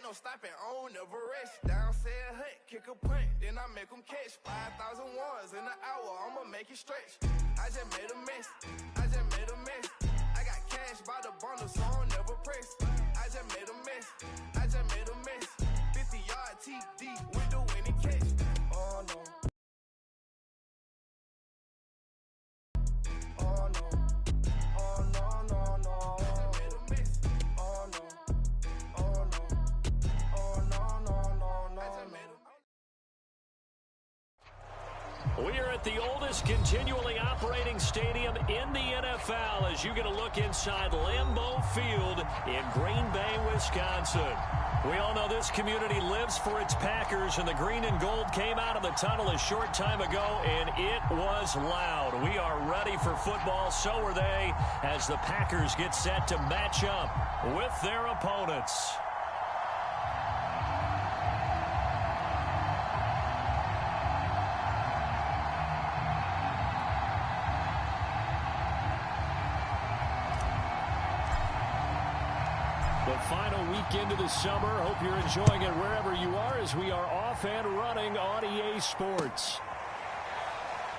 no stopping, on never rest. Down said hunt, kick a punt, then I make them catch. 5,000 ones in an hour, I'ma make it stretch. I just made a mess, I just made a mess. I got cash by the bundle, so I don't never press. I just made a mess, I just made a mess. 50-yard TD with the winning catch. Oh no. Oh no. Oh no, no, no. I just made a mess. Oh no. Oh no. Oh no, no, no, no. I just made a We are at the oldest continually operating stadium in the NFL as you get a look inside Lambeau Field in Green Bay, Wisconsin. We all know this community lives for its Packers, and the green and gold came out of the tunnel a short time ago, and it was loud. We are ready for football, so are they, as the Packers get set to match up with their opponents. The final week into the summer. Hope you're enjoying it wherever you are as we are off and running on EA Sports.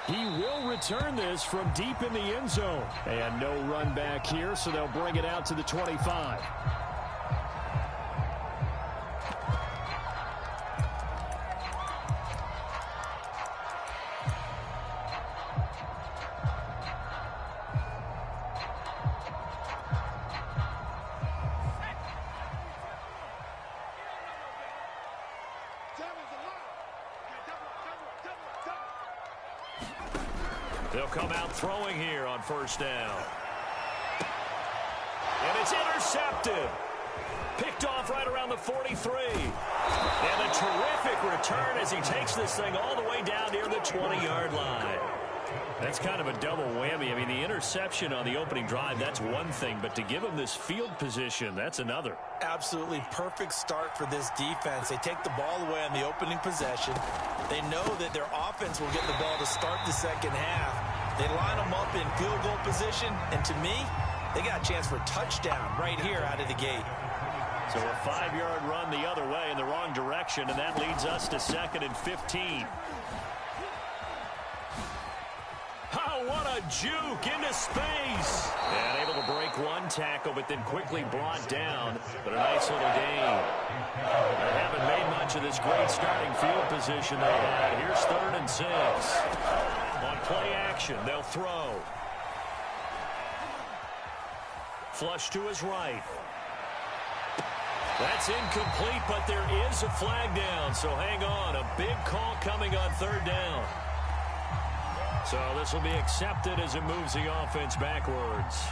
He will return this from deep in the end zone. And no run back here, so they'll bring it out to the 25. They'll come out throwing here on first down. And it's intercepted. Picked off right around the 43. And a terrific return as he takes this thing all the way down near the 20-yard line. That's kind of a double whammy. I mean, the interception on the opening drive, that's one thing. But to give him this field position, that's another. Absolutely perfect start for this defense. They take the ball away on the opening possession. They know that their offense will get the ball to start the second half. They line them up in field goal position. And to me, they got a chance for a touchdown right here out of the gate. So a 5-yard run the other way in the wrong direction, and that leads us to 2nd and 15. Oh, what a juke into space. And able to break one tackle, but then quickly brought down. But a nice little gain. They haven't made much of this great starting field position they had. Here's 3rd and 6. On play action, they'll throw. Flush to his right. That's incomplete, but there is a flag down. So hang on. A big call coming on 3rd down. So this will be accepted as it moves the offense backwards.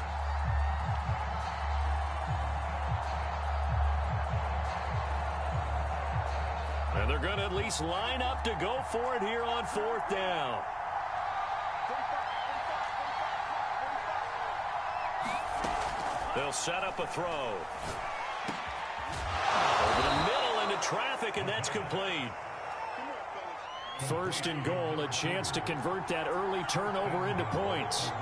And they're going to at least line up to go for it here on 4th down. They'll set up a throw. Over the middle into traffic, and that's complete. 1st and goal, a chance to convert that early turnover into points.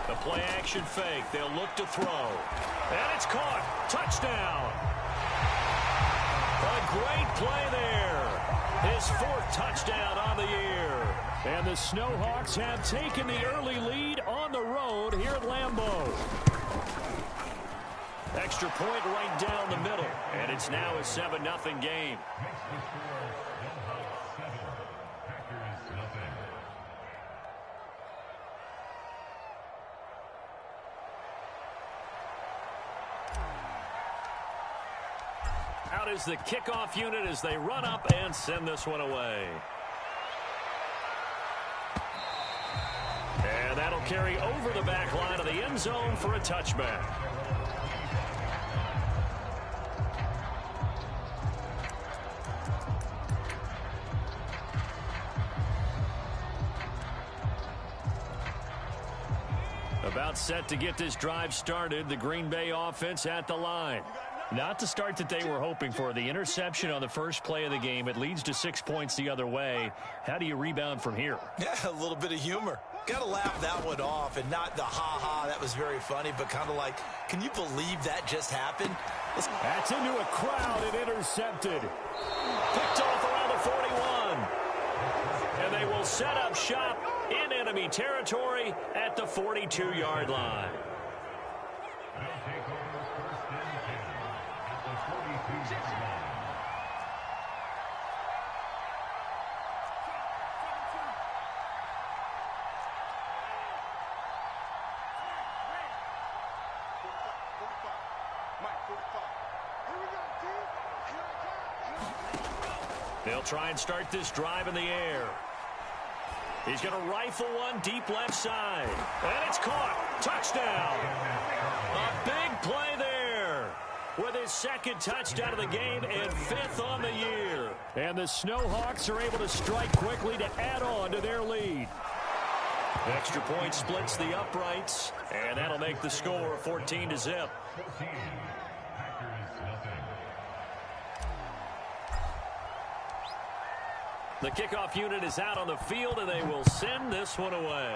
The play action fake. They'll look to throw. And it's caught. Touchdown. A great play there. His 4th touchdown on the year. And the Snowhawks have taken the early lead on the road here at Lambeau. Extra point right down the middle. And it's now a 7-0 game. Out is the kickoff unit as they run up and send this one away. And that'll carry over the back line of the end zone for a touchback. About set to get this drive started. The Green Bay offense at the line. Not the start that they were hoping for. The interception on the first play of the game. It leads to 6 points the other way. How do you rebound from here? Yeah, a little bit of humor. Got to laugh that one off, and not the ha-ha, that was very funny, but kind of like, can you believe that just happened? That's into a crowd and intercepted. Picked off around the 41. And they will set up shop in enemy territory at the 42-yard line. They'll try and start this drive in the air. He's going to rifle one deep left side. And it's caught. Touchdown. A big play there with his second touchdown of the game and 5th on the year. And the Snowhawks are able to strike quickly to add on to their lead. Extra point splits the uprights, and that'll make the score 14-0. The kickoff unit is out on the field, and they will send this one away.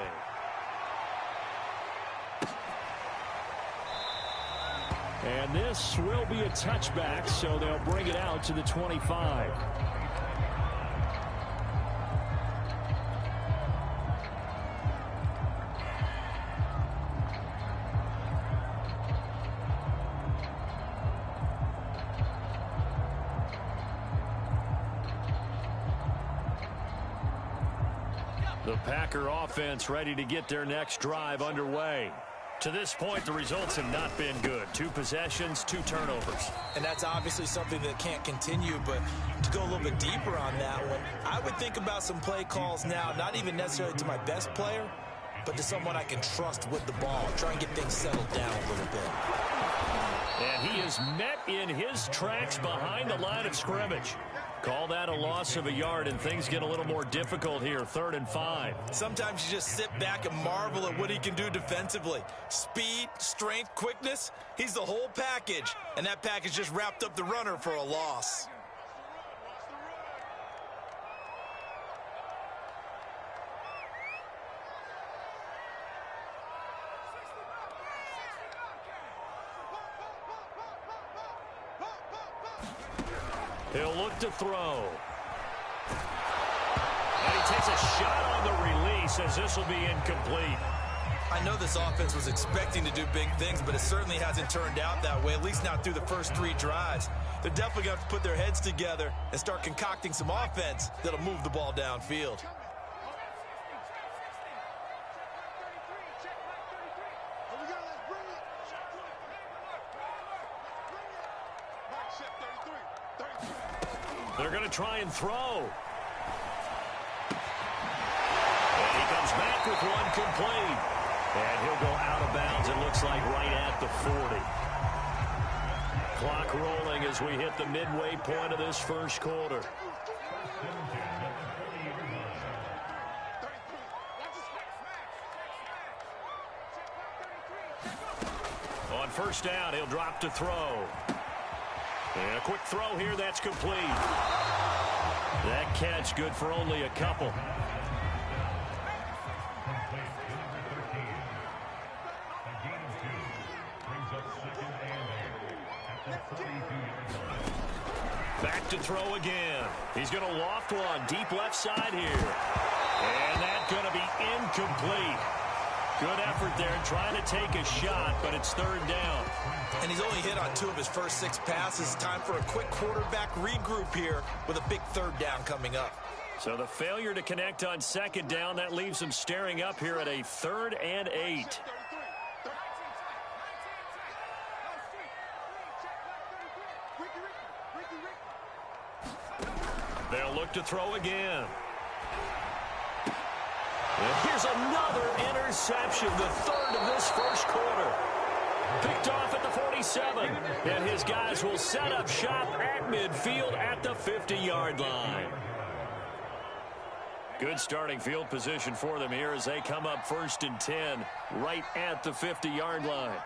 And this will be a touchback, so they'll bring it out to the 25. The Packer offense ready to get their next drive underway. To this point, the results have not been good. 2 possessions, 2 turnovers. And that's obviously something that can't continue, but to go a little bit deeper on that one, I would think about some play calls now, not even necessarily to my best player, but to someone I can trust with the ball. Try and get things settled down a little bit. And he is met in his tracks behind the line of scrimmage. Call that a loss of a yard, and things get a little more difficult here, 3rd and 5. Sometimes you just sit back and marvel at what he can do defensively. Speed, strength, quickness, he's the whole package. And that package just wrapped up the runner for a loss. He'll look to throw. And he takes a shot on the release as this will be incomplete. I know this offense was expecting to do big things, but it certainly hasn't turned out that way, at least not through the first 3 drives. They're definitely going to have to put their heads together and start concocting some offense that'll move the ball downfield. They're going to try and throw. And he comes back with one complete. And he'll go out of bounds, it looks like, right at the 40. Clock rolling as we hit the midway point of this first quarter. On first down, he'll drop to throw. And a quick throw here, that's complete. That catch good for only a couple. Back to throw again. He's going to loft one deep left side here. And that's going to be incomplete. Good effort there trying to take a shot, but it's 3rd down. And he's only hit on 2 of his first 6 passes. Time for a quick quarterback regroup here with a big 3rd down coming up. So the failure to connect on 2nd down, that leaves him staring up here at a 3rd and 8. They'll look to throw again. And here's another interception, the 3rd of this first quarter. Picked off at the 47. And his guys will set up shop at midfield at the 50-yard line. Good starting field position for them here as they come up 1st and 10 right at the 50-yard line.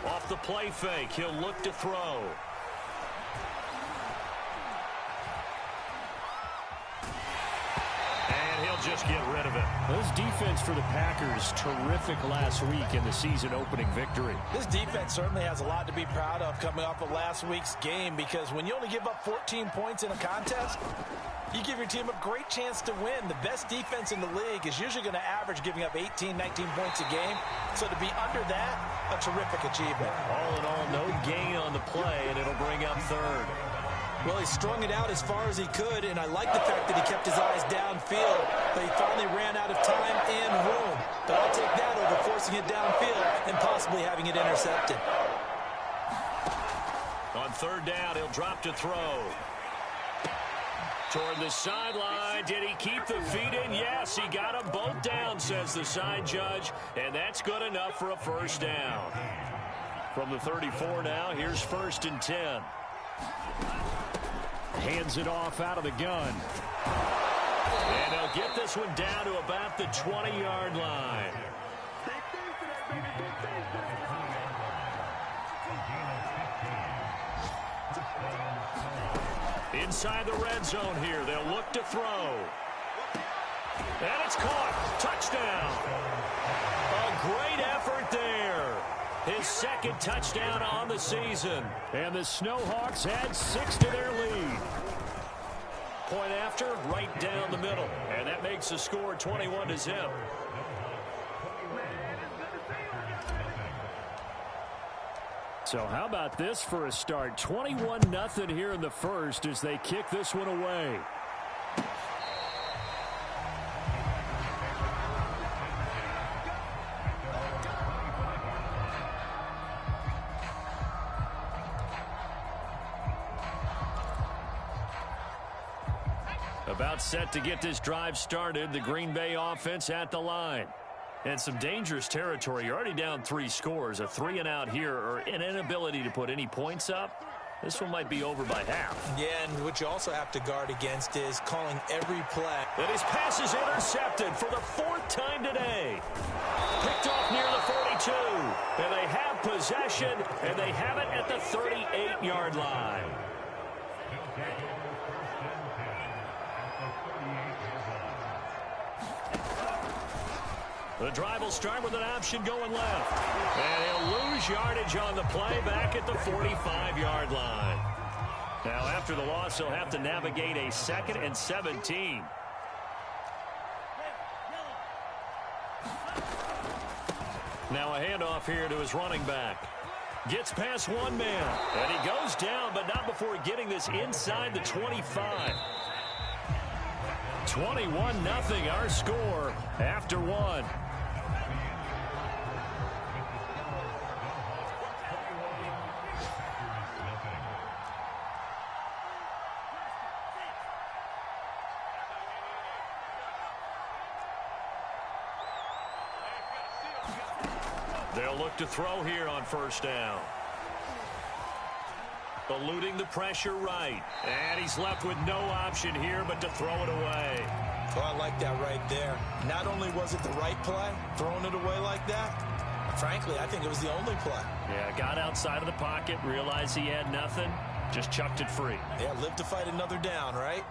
Off the play fake, he'll look to throw. they'll just get rid of it. Those defense for the Packers, terrific last week in the season-opening victory. This defense certainly has a lot to be proud of coming off of last week's game, because when you only give up 14 points in a contest, you give your team a great chance to win. The best defense in the league is usually going to average giving up 18, 19 points a game. So to be under that, a terrific achievement. All in all, no gain on the play, and it'll bring up third. Well, he strung it out as far as he could, and I like the fact that he kept his eyes downfield, but he finally ran out of time and room. But I'll take that over forcing it downfield and possibly having it intercepted. On third down, he'll drop to throw. Toward the sideline. Did he keep the feet in? Yes, he got them both down, says the side judge, and that's good enough for a first down. From the 34 now, here's 1st and 10. Hands it off out of the gun. And they'll get this one down to about the 20-yard line. Inside the red zone here, they'll look to throw. And it's caught. Touchdown. A great effort there. His second touchdown on the season. And the Snowhawks add 6 to their lead. Point after, right down the middle. And that makes the score 21-0. So how about this for a start? 21-0 here in the first as they kick this one away. About set to get this drive started. The Green Bay offense at the line. And some dangerous territory. You're already down 3 scores. A 3-and-out here, or an inability to put any points up. This one might be over by half. Yeah, and what you also have to guard against is calling every play. And his pass is intercepted for the 4th time today. Picked off near the 42. And they have possession, and they have it at the 38-yard line. The drive will start with an option going left. And he'll lose yardage on the play back at the 45-yard line. Now, after the loss, he'll have to navigate a 2nd and 17. Now a handoff here to his running back. Gets past one man. And he goes down, but not before getting this inside the 25. 21-0 our score after one. They'll look to throw here on 1st down. Eluding the pressure right. And he's left with no option here but to throw it away. Well, I like that right there. Not only was it the right play, throwing it away like that, frankly, I think it was the only play. Yeah, got outside of the pocket, realized he had nothing, just chucked it free. Yeah, live to fight another down, right?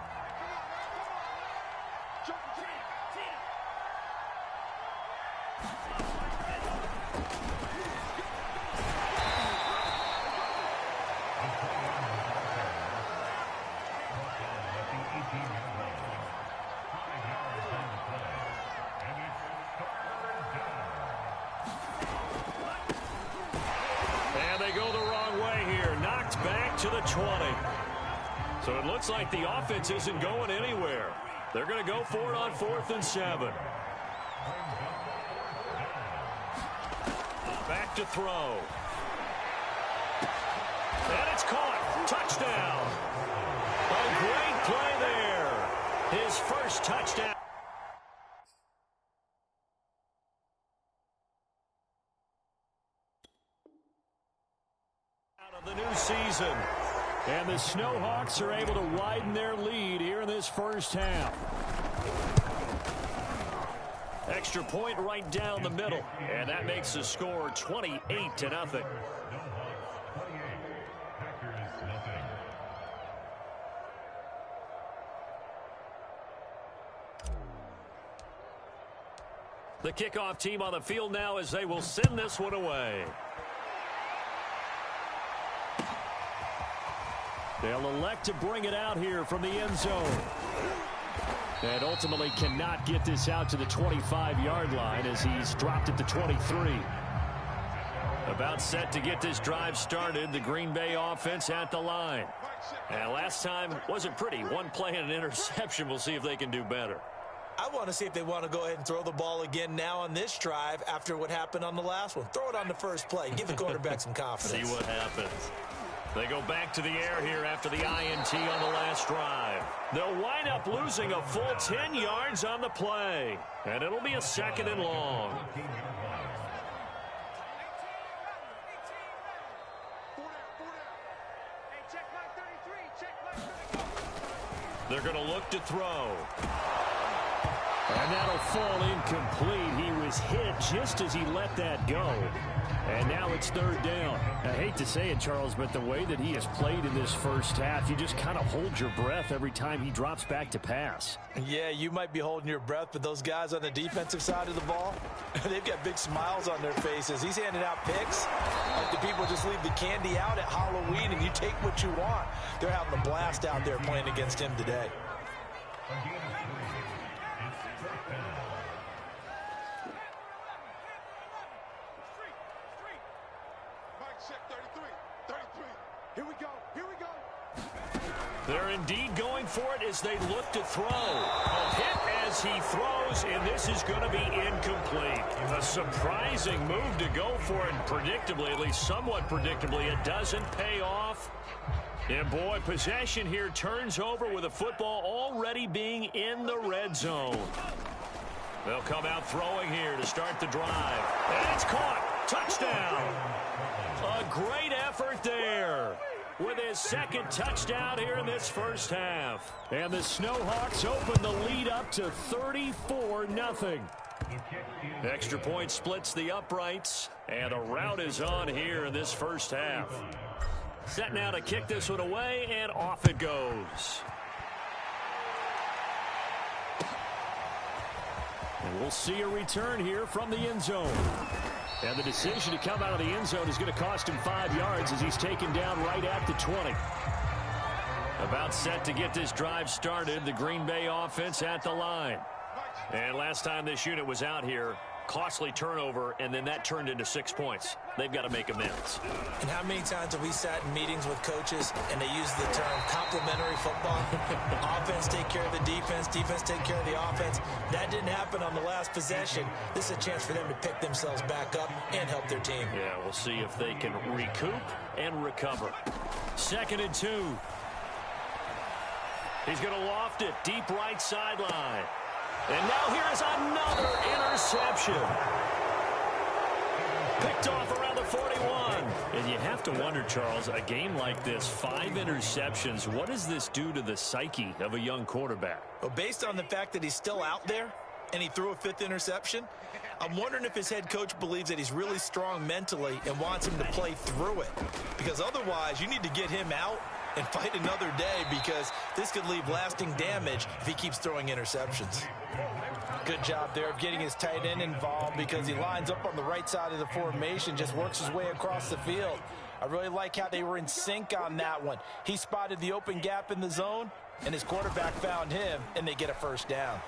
To the 20. So it looks like the offense isn't going anywhere. They're going to go for it on 4th and 7. Back to throw. And it's caught. Touchdown. A great play there. His first touchdown. The new season. And the Snowhawks are able to widen their lead here in this first half. Extra point right down the middle. And that makes the score 28-0. The kickoff team on the field now as they will send this one away. They'll elect to bring it out here from the end zone. And ultimately cannot get this out to the 25-yard line as he's dropped it to 23. About set to get this drive started. The Green Bay offense at the line. And last time wasn't pretty. One play and an interception. We'll see if they can do better. I want to see if they want to go ahead and throw the ball again now on this drive after what happened on the last one. Throw it on the first play. Give the quarterback some confidence. See what happens. They go back to the air here after the INT on the last drive. They'll wind up losing a full 10 yards on the play. And it'll be a 2nd and long. They're going to look to throw. And that'll fall incomplete. He was hit just as he let that go. And now it's 3rd down. I hate to say it, Charles, but the way that he has played in this first half, you just kind of hold your breath every time he drops back to pass. Yeah, you might be holding your breath, but those guys on the defensive side of the ball, they've got big smiles on their faces. He's handing out picks like the people just leave the candy out at Halloween and you take what you want. They're having a blast out there playing against him today. They're indeed going for it as they look to throw. A hit as he throws, and this is going to be incomplete. A surprising move to go for it, and predictably, at least somewhat predictably, it doesn't pay off. And boy, possession here turns over with the football already being in the red zone. They'll come out throwing here to start the drive. And it's caught. Touchdown. A great effort there with his 2nd touchdown here in this first half. And the Snowhawks open the lead up to 34-0. Extra point splits the uprights, and a rout is on here in this first half. Set now to kick this one away, and off it goes. And we'll see a return here from the end zone. And the decision to come out of the end zone is going to cost him 5 yards as he's taken down right at the 20. About set to get this drive started, the Green Bay offense at the line. And last time this unit was out here, costly turnover, and then that turned into 6 points. They've got to make amends. And how many times have we sat in meetings with coaches and they use the term complementary football? Offense take care of the defense, defense take care of the offense. That didn't happen on the last possession. This is a chance for them to pick themselves back up and help their team. Yeah, we'll see if they can recoup and recover. 2nd and 2. He's going to loft it deep right sideline. And now here is another interception. Picked off around the 41. And you have to wonder, Charles, a game like this, 5 interceptions, what does this do to the psyche of a young quarterback? Well, based on the fact that he's still out there and he threw a 5th interception, I'm wondering if his head coach believes that he's really strong mentally and wants him to play through it. Because otherwise, you need to get him out and fight another day, because this could leave lasting damage if he keeps throwing interceptions. Good job there of getting his tight end involved, because he lines up on the right side of the formation, just works his way across the field. I really like how they were in sync on that one. He spotted the open gap in the zone, and his quarterback found him, and they get a 1st down.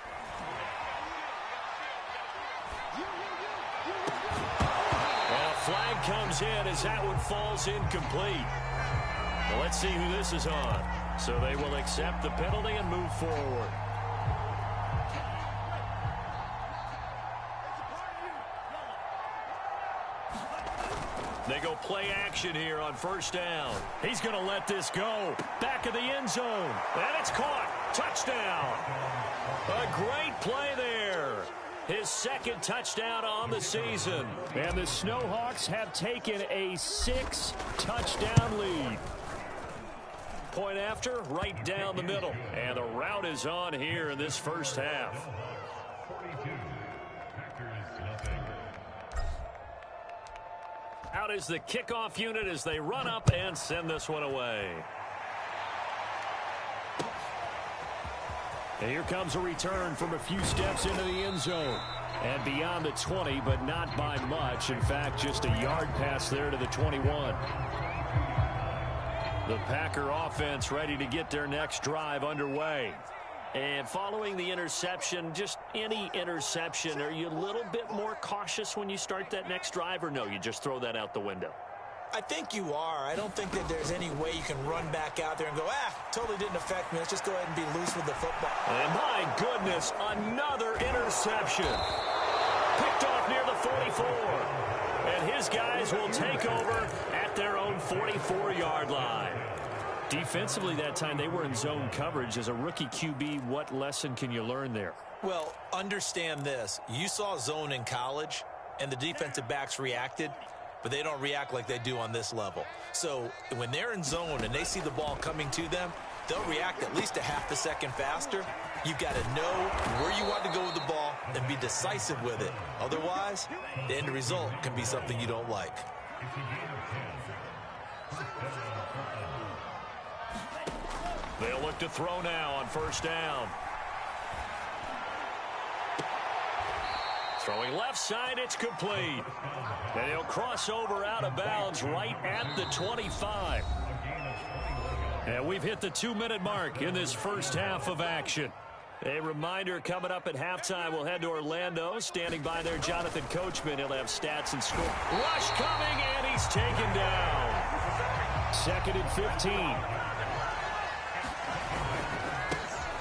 Well, a flag comes in as that one falls incomplete. Well, let's see who this is on. So they will accept the penalty and move forward. They go play action here on 1st down. He's going to let this go. Back of the end zone. And it's caught. Touchdown. A great play there. His 2nd touchdown on the season. And the Snowhawks have taken a 6-touchdown lead. Point after, right down the middle. And the route is on here in this first half. Out is the kickoff unit as they run up and send this one away. And here comes a return from a few steps into the end zone. And beyond the 20, but not by much. In fact, just a yard pass there to the 21. The Packer offense ready to get their next drive underway. And following the interception, just any interception, are you a little bit more cautious when you start that next drive, or no, you just throw that out the window? I think you are. I don't think that there's any way you can run back out there and go, totally didn't affect me. Let's just go ahead and be loose with the football. And my goodness, another interception. Picked off near the 44. And his guys will take over at their own 44-yard line. Defensively that time, they were in zone coverage. As a rookie QB, what lesson can you learn there? Well, understand this. You saw zone in college, and the defensive backs reacted, but they don't react like they do on this level. So when they're in zone and they see the ball coming to them, they'll react at least a half a second faster. You've got to know where you want to go with the ball and be decisive with it. Otherwise, the end result can be something you don't like. They'll look to throw now on first down. Throwing left side, it's complete. And he'll cross over out of bounds right at the 25. And we've hit the 2-minute mark in this first half of action. A reminder, coming up at halftime, we'll head to Orlando. Standing by there, Jonathan Coachman. He'll have stats and score. Rush coming, and he's taken down. 2nd and 15.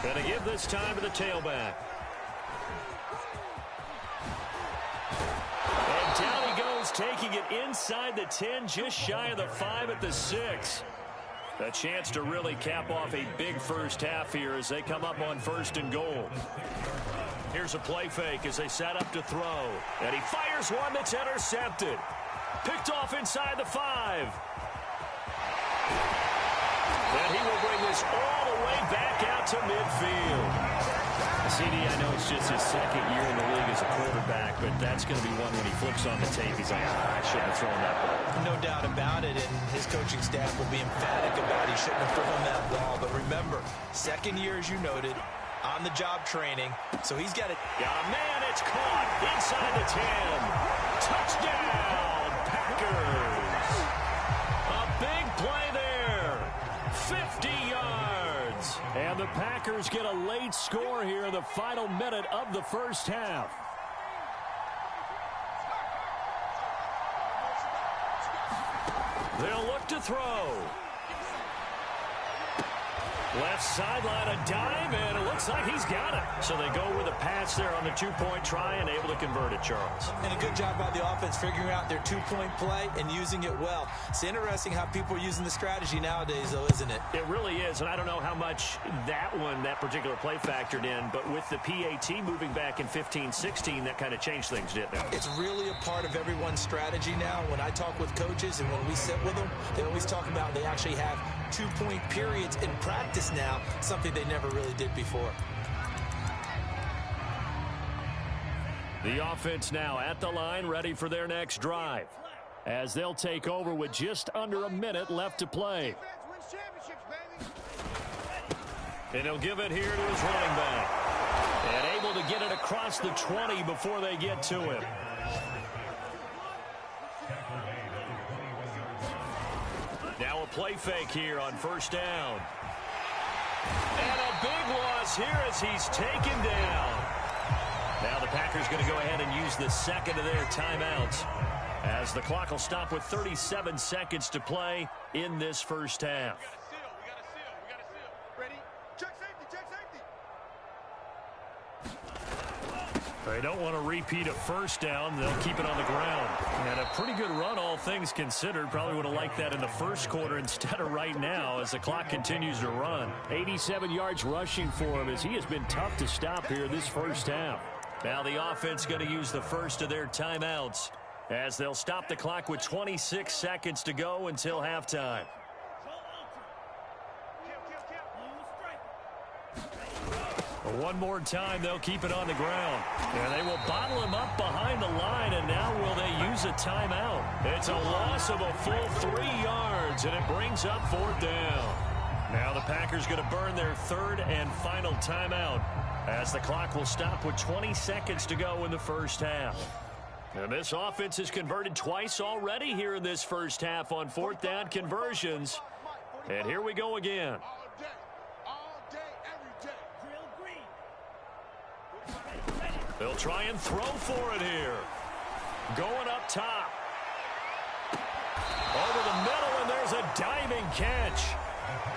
Going to give this time to the tailback. And down he goes, taking it inside the 10, just shy of the 5 at the 6. A chance to really cap off a big first half here as they come up on 1st and goal. Here's a play fake as they set up to throw. And he fires one that's intercepted. Picked off inside the 5. And he will bring this all the way back out to midfield. CD, I know it's just his 2nd year in the league as a quarterback, but that's going to be one when he flips on the tape. He's like, I shouldn't have thrown that ball. No doubt about it, and his coaching staff will be emphatic about he shouldn't have thrown that ball. But remember, 2nd year, as you noted, on-the-job training, so he's got it. Yeah, man, it's caught inside the 10. Touchdown, Packers. A big play there. 50 yards. And the Packers get a late score here in the final minute of the first half. They'll look to throw. Left sideline, a dime, and it looks like he's got it. So they go with a pass there on the 2-point try and able to convert it, Charles. And a good job by the offense figuring out their 2-point play and using it well. It's interesting how people are using the strategy nowadays, though, isn't it? It really is, and I don't know how much that particular play factored in, but with the PAT moving back in 15-16, that kind of changed things, didn't it? It's really a part of everyone's strategy now. When I talk with coaches and when we sit with them, they always talk about they actually have 2-point periods in practice now, something they never really did before. The offense now at the line, ready for their next drive, as they'll take over with just under a minute left to play. And he'll give it here to his running back. And able to get it across the 20 before they get to him. Now a play fake here on first down. And a big loss here as he's taken down. Now the Packers going to go ahead and use the 2nd of their timeouts, as the clock will stop with 37 seconds to play in this first half. We got a seal. Ready? Check safety. They don't want to repeat a first down. They'll keep it on the ground. And a pretty good run, all things considered. Probably would have liked that in the first quarter instead of right now as the clock continues to run. 87 yards rushing for him as he has been tough to stop here this first half. Now the offense going to use the first of their timeouts as they'll stop the clock with 26 seconds to go until halftime. One more time, they'll keep it on the ground. And they will bottle him up behind the line, and now will they use a timeout? It's a loss of a full 3 yards, and it brings up 4th down. Now the Packers going to burn their 3rd and final timeout as the clock will stop with 20 seconds to go in the first half. And this offense has converted twice already here in this first half on fourth down conversions. And here we go again. They'll try and throw for it here. Going up top. Over the middle, and there's a diving catch.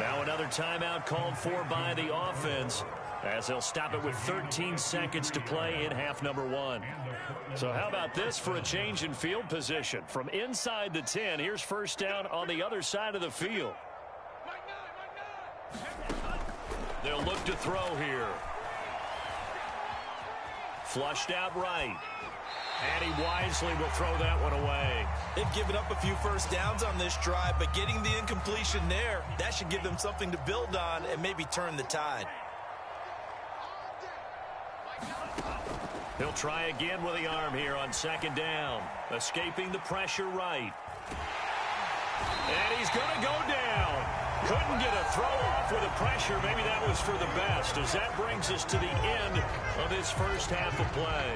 Now another timeout called for by the offense, as they'll stop it with 13 seconds to play in half number one. So how about this for a change in field position? From inside the 10, here's first down on the other side of the field. They'll look to throw here. Flushed out right. And he wisely will throw that one away. They've given up a few first downs on this drive, but getting the incompletion there, that should give them something to build on and maybe turn the tide. He'll try again with the arm here on second down. Escaping the pressure right. And he's going to go down. Couldn't get a throw off with the pressure. Maybe that was for the best, as that brings us to the end of this first half of play.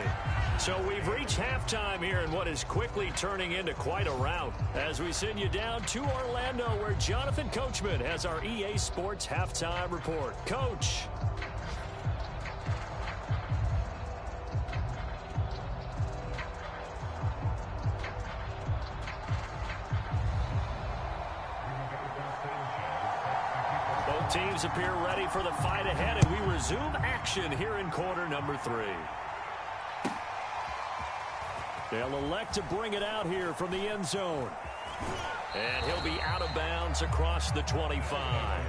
So we've reached halftime here in what is quickly turning into quite a rout, as we send you down to Orlando, where Jonathan Coachman has our EA Sports Halftime Report. Coach. Both teams appear ready for the fight ahead, and we resume action here in quarter number 3. They'll elect to bring it out here from the end zone. And he'll be out of bounds across the 25.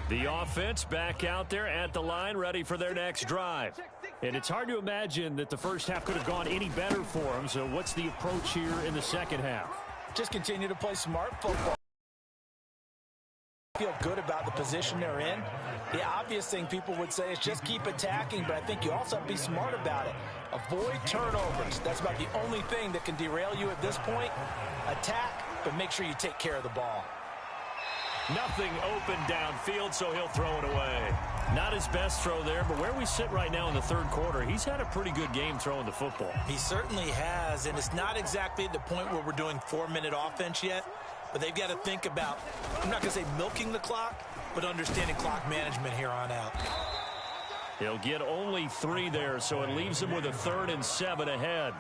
The offense back out there at the line, ready for their next drive. And it's hard to imagine that the first half could have gone any better for them. So what's the approach here in the second half? Just continue to play smart football. Feel good about the position they're in. The obvious thing people would say is just keep attacking, but I think you also have to be smart about it. Avoid turnovers. That's about the only thing that can derail you at this point. Attack, but make sure you take care of the ball. Nothing open downfield, so he'll throw it away. Not his best throw there, but where we sit right now in the third quarter, he's had a pretty good game throwing the football. He certainly has, and it's not exactly at the point where we're doing 4-minute offense yet, but they've got to think about, I'm not going to say milking the clock, but understanding clock management here on out. He'll get only 3 there, so it leaves him with a 3rd and 7 ahead.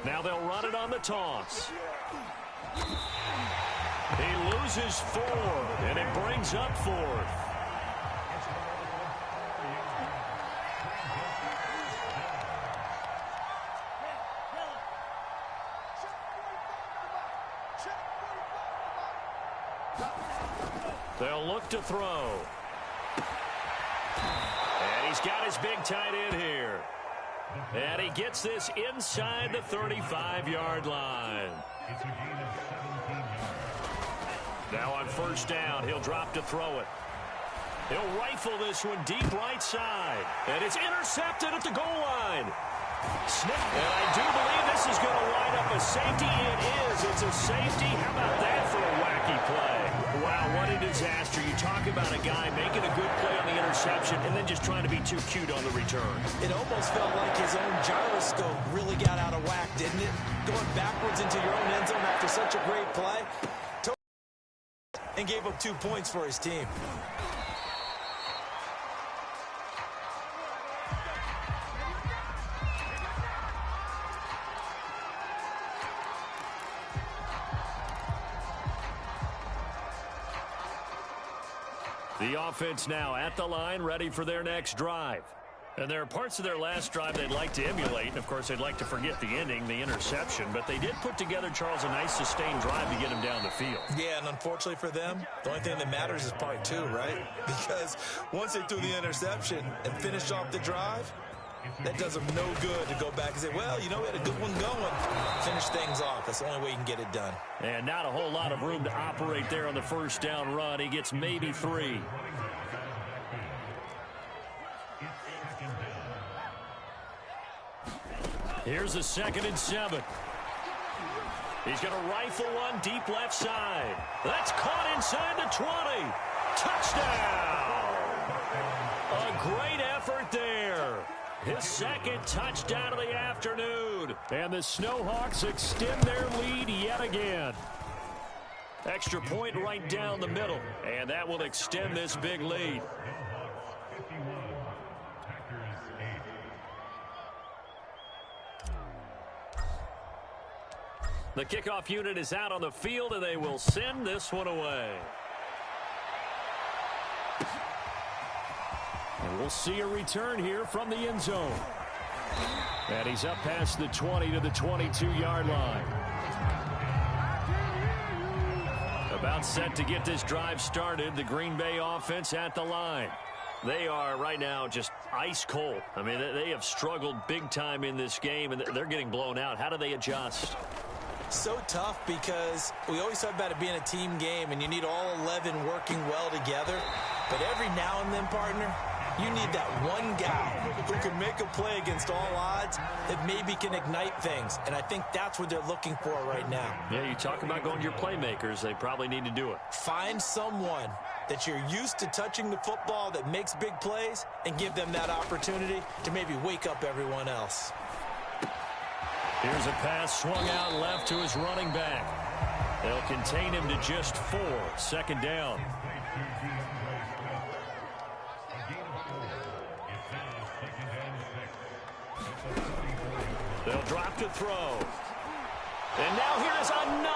Now they'll run it on the toss. He loses 4, and it brings up 4th. They'll look to throw. And he's got his big tight end here. And he gets this inside the 35-yard line. Now on first down, he'll drop to throw it. He'll rifle this one deep right side. And it's intercepted at the goal line. And I do believe this is going to line up a safety. It is. It's a safety. How about that for a wacky play? Wow, what a disaster. You talk about a guy making a good play on the interception and then just trying to be too cute on the return. It almost felt like his own gyroscope really got out of whack, didn't it? Going backwards into your own end zone after such a great play. And gave up 2 points for his team. The offense now at the line, ready for their next drive. And there are parts of their last drive they'd like to emulate. And, of course, they'd like to forget the ending, the interception. But they did put together, Charles, a nice sustained drive to get him down the field. Yeah, and unfortunately for them, the only thing that matters is part 2, right? Because once they threw the interception and finished off the drive, That does them no good to go back and say, well, you know, we had a good one going. Finish things off. That's the only way you can get it done. And not a whole lot of room to operate there on the first down run. He gets maybe 3. Here's a 2nd and 7. He's going to rifle one deep left side. That's caught inside the 20. Touchdown! A great effort there. His 2nd touchdown of the afternoon. And the Snowhawks extend their lead yet again. Extra point right down the middle. And that will extend this big lead. The kickoff unit is out on the field, and they will send this one away. And we'll see a return here from the end zone. And he's up past the 20 to the 22-yard line. About set to get this drive started. The Green Bay offense at the line. They are right now just ice cold. I mean, they have struggled big time in this game, and they're getting blown out. How do they adjust? So tough because we always talk about it being a team game and you need all 11 working well together. But every now and then, partner, you need that one guy who can make a play against all odds that maybe can ignite things. And I think that's what they're looking for right now. Yeah, you talk about going to your playmakers. They probably need to do it. Find someone that you're used to touching the football that makes big plays and give them that opportunity to maybe wake up everyone else. Here's a pass swung out left to his running back. They'll contain him to just 4. 2nd down. They'll drop to throw. And now here's another.